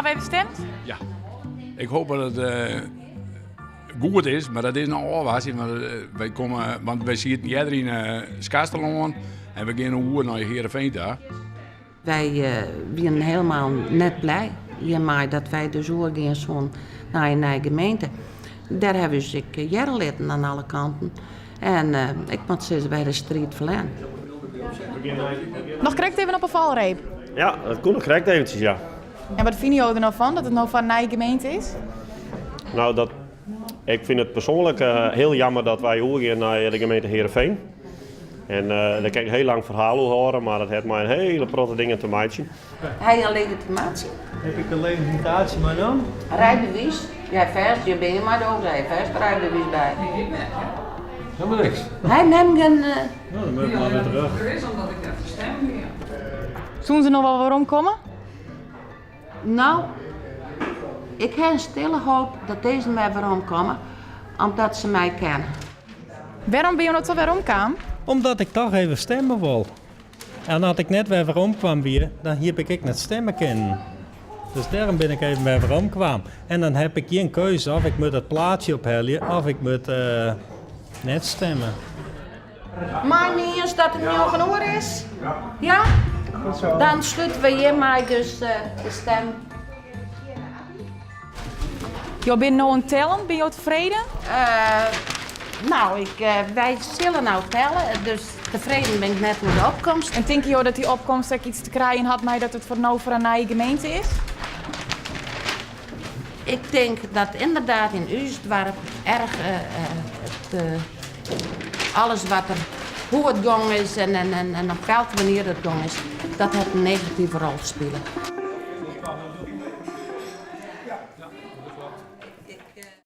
hebben we gestemd? Ja. Ik hoop dat het goed is, maar dat is een oorwaarts. Wij komen, want wij zitten eerder in Skasterland en we gaan een uur naar Heerenveen daar. Wij zijn helemaal net blij hiermee dat wij dus gaan zo'n naar een eigen gemeente. Daar hebben we zich jaren aan alle kanten. En ik moet zeggen, bij de street verlenen. Nog correct even op een valreep. Ja, dat kon nog correct eventjes, ja. En wat vind je er nou van, dat het nou van een eigen gemeente is? Nou, ik vind het persoonlijk heel jammer dat wij overgaan naar de gemeente Heerenveen. En daar kan ik een heel lang verhaal over horen, maar dat heeft mij een hele protte dingen te maken. Heb je een legitimatie? Heb ik een legitimatie, maar dan? Rijbewijs? Jij vers, je bent maar ook, hij vers rijbewijs bij. Helemaal niks. Hij neemt een... Nou, dan moet ik maar weer terug. Zullen ze nog wel waarom komen? Nou, ik heb een stille hoop dat deze mij waarom komen, omdat ze mij kennen. Waarom ben je nou toch waarom kwam? Omdat ik toch even stemmen wil. En als ik net weer waarom kwam weer, dan heb ik net stemmen kennen. Dus daarom ben ik even weer waarom kwam. En dan heb ik geen keuze of ik moet het plaatsje ophellen of ik moet net stemmen. Maar niet eens dat het niet al genoeg is? Ja? Dan sluiten we hiermee dus de stem. Je bent nou een tellen, ben je tevreden? Nou, wij zullen nou tellen, dus tevreden ben ik net met de opkomst. En denk je dat die opkomst ook iets te krijgen had met dat het voor nou voor een eigen gemeente is? Ik denk dat inderdaad in Uustdorp erg alles wat er, hoe het gang is en op welke manier het gang is, dat het een negatieve rol speelt.